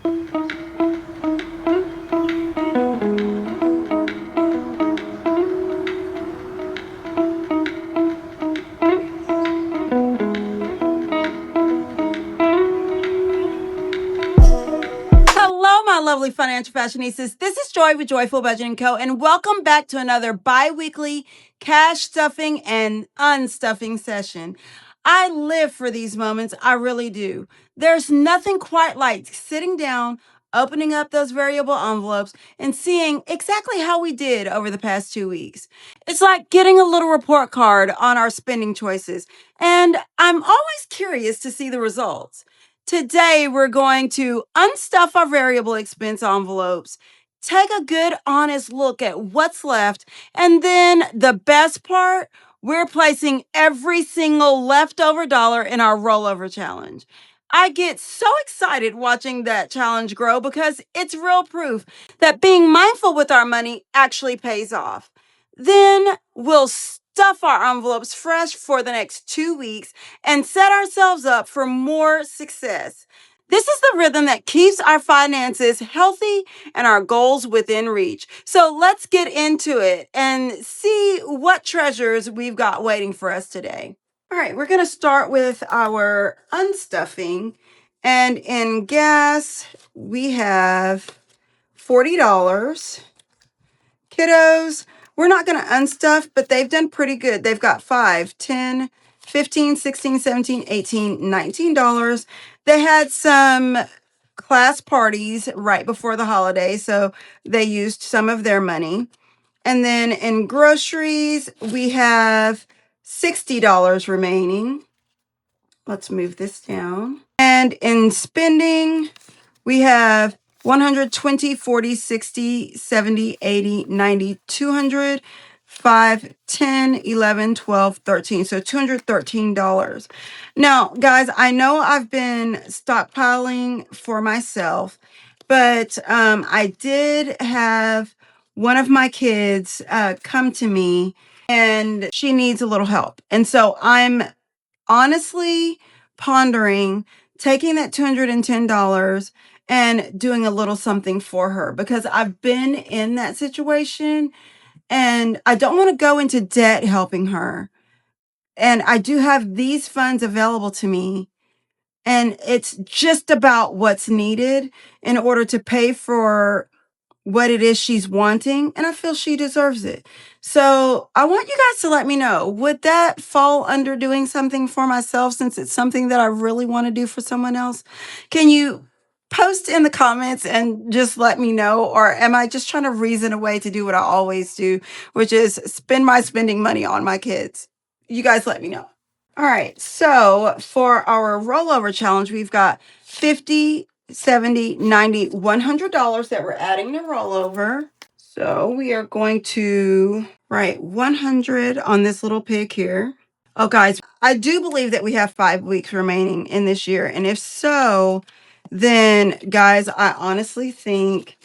Hello, my lovely financial fashionistas. This is Joy with Joyful Budgeting Co. And welcome back to another bi-weekly cash stuffing and unstuffing session. I live for these moments. I really do. There's nothing quite like sitting down, opening up those variable envelopes, and seeing exactly how we did over the past 2 weeks. It's like getting a little report card on our spending choices. And I'm always curious to see the results. Today, we're going to unstuff our variable expense envelopes, take a good, honest look at what's left, and then the best part, we're placing every single leftover dollar in our rollover challenge. I get so excited watching that challenge grow because it's real proof that being mindful with our money actually pays off. Then we'll stuff our envelopes fresh for the next 2 weeks and set ourselves up for more success. This is the rhythm that keeps our finances healthy and our goals within reach. So let's get into it and see what treasures we've got waiting for us today. All right, we're going to start with our unstuffing. And in gas, we have $40. Kiddos, we're not going to unstuff, but they've done pretty good. They've got 5, 10, 15, 16, 17, 18, $19. They had some class parties right before the holiday, so they used some of their money. And then in groceries, we have $60 remaining. Let's move this down. And in spending, we have 120, 40, 60, 70, 80, 90, 200, 5, 10, 11, 12, 13. So $213. Now, guys, I know I've been stockpiling for myself, but I did have one of my kids come to me and she needs a little help. And so I'm honestly pondering taking that $210 and doing a little something for her because I've been in that situation and I don't want to go into debt helping her. And I do have these funds available to me. And it's just about what's needed in order to pay for what it is she's wanting, and I feel she deserves it. So I want you guys to let me know, would that fall under doing something for myself since it's something that I really want to do for someone else? Can you post in the comments and just let me know, or am I just trying to reason a way to do what I always do, which is spend my spending money on my kids? You guys let me know. All right, so for our rollover challenge, we've got 50, 70, 90, $100 that we're adding to rollover. So we are going to write 100 on this little pig here. Oh, guys, I do believe that we have 5 weeks remaining in this year. And if so, then, guys, I honestly think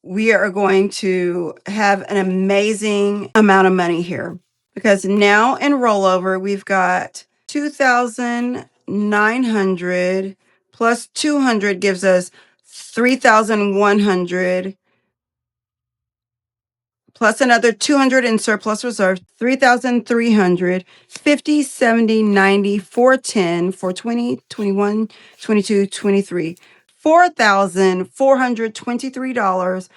we are going to have an amazing amount of money here. Because now in rollover, we've got 2,900 plus 200 gives us 3,100 plus another 200 in surplus reserve, 3,300, 50, 70, 90, 410, 420, 21, 22, 23, $4,423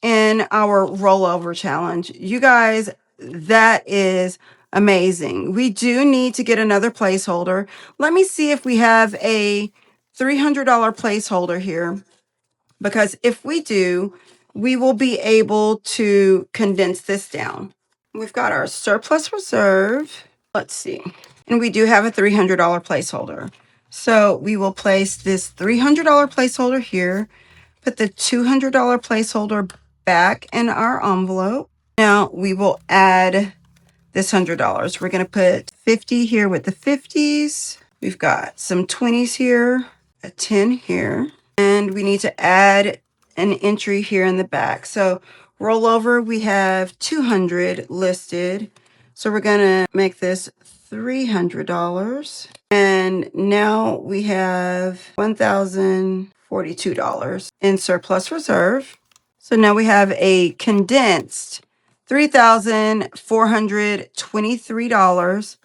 in our rollover challenge. You guys, that is amazing. We do need to get another placeholder. Let me see if we have a $300 placeholder here, because if we do, we will be able to condense this down. We've got our surplus reserve. Let's see. And we do have a $300 placeholder. So we will place this $300 placeholder here, put the $200 placeholder back in our envelope. Now we will add this $100. We're going to put 50 here with the 50s. We've got some 20s here, a 10 here, and we need to add an entry here in the back. So rollover, we have 200 listed. So we're going to make this $300. And now we have $1,400 $42 in surplus reserve. So now we have a condensed $3,423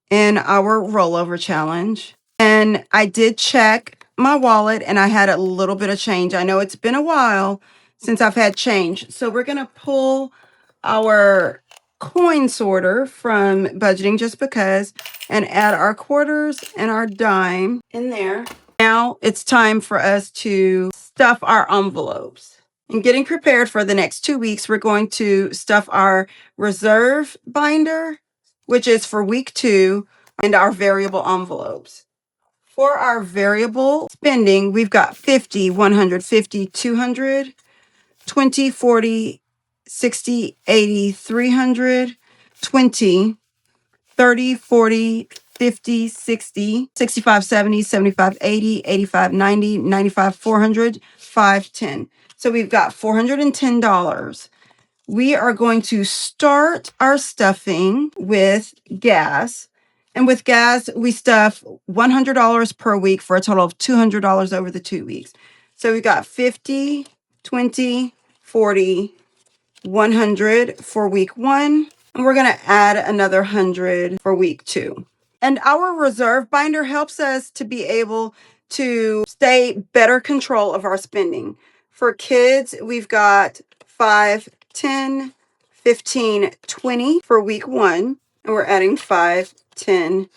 in our rollover challenge. And I did check my wallet and I had a little bit of change. I know it's been a while since I've had change. So we're going to pull our coin sorter from Budgeting Just Because and add our quarters and our dime in there. Now it's time for us to stuff our envelopes. And getting prepared for the next 2 weeks, we're going to stuff our reserve binder, which is for week 2, and our variable envelopes. For our variable spending, we've got 50, 150, 200, 20, 40, 60, 80, 300, 20, 30, 40, 50, 60, 65, 70, 75, 80, 85, 90, 95, 400, 510. So we've got $410. We are going to start our stuffing with gas. And with gas, we stuff $100 per week for a total of $200 over the 2 weeks. So we got 50, 20, 40, 100 for week 1. And we're going to add another 100 for week 2. And our reserve binder helps us to be able to stay better control of our spending. For kids, we've got 5, 10, 15, 20 for week 1. And we're adding 5, 10,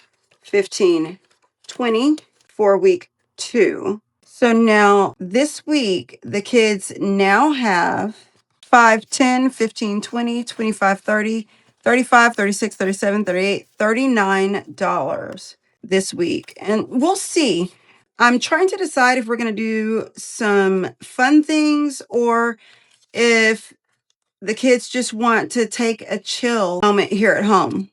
15, 20 for week 2. So now this week, the kids now have 5, 10, 15, 20, 25, 30, 35, 36, 37, 38, $39 this week. And we'll see. I'm trying to decide if we're going to do some fun things or if the kids just want to take a chill moment here at home.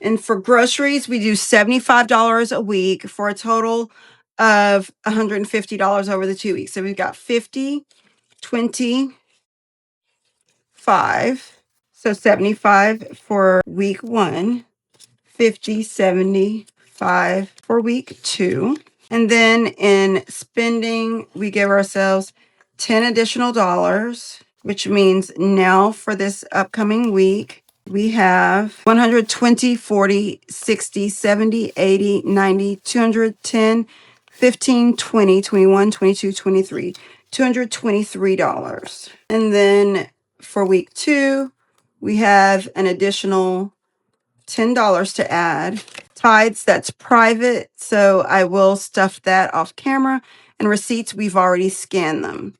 And for groceries, we do $75 a week for a total of $150 over the 2 weeks. So we've got 50, 20, 5. So 75 for week 1, 50, 75 for week 2. And then in spending, we give ourselves 10 additional dollars, which means now for this upcoming week, we have 120, 40, 60, 70, 80, 90, 210, 15, 20, 21, 22, 23, $223. And then for week 2, we have an additional $10 to add. Tides, that's private, so I will stuff that off camera. And receipts, we've already scanned them.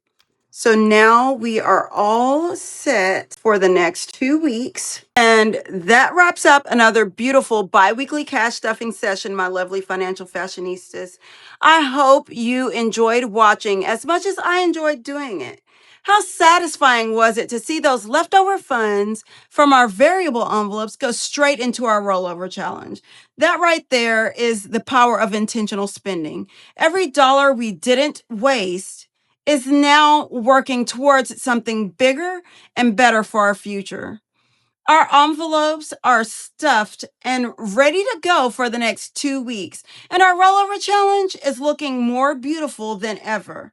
So now we are all set for the next 2 weeks. And that wraps up another beautiful bi-weekly cash stuffing session, my lovely financial fashionistas. I hope you enjoyed watching as much as I enjoyed doing it. How satisfying was it to see those leftover funds from our variable envelopes go straight into our rollover challenge? That right there is the power of intentional spending. Every dollar we didn't waste is now working towards something bigger and better for our future. Our envelopes are stuffed and ready to go for the next 2 weeks, and our rollover challenge is looking more beautiful than ever.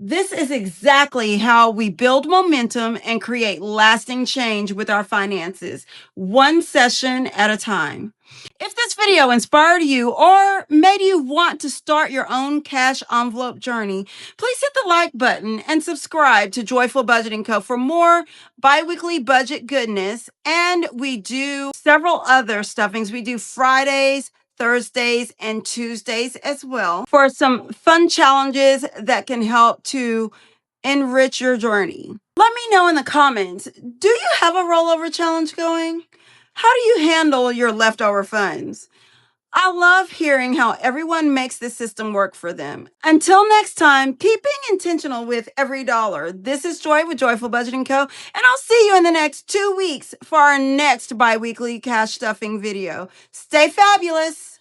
This is exactly how we build momentum and create lasting change with our finances, one session at a time. If this video inspired you or made you want to start your own cash envelope journey, please hit the like button and subscribe to Joyful Budgeting Co. for more bi-weekly budget goodness. And we do several other stuffings. We do Fridays, Thursdays, and Tuesdays as well for some fun challenges that can help to enrich your journey. Let me know in the comments, do you have a rollover challenge going? How do you handle your leftover funds? I love hearing how everyone makes this system work for them. Until next time, keep being intentional with every dollar. This is Joy with Joyful Budgeting Co. And I'll see you in the next 2 weeks for our next bi-weekly cash stuffing video. Stay fabulous.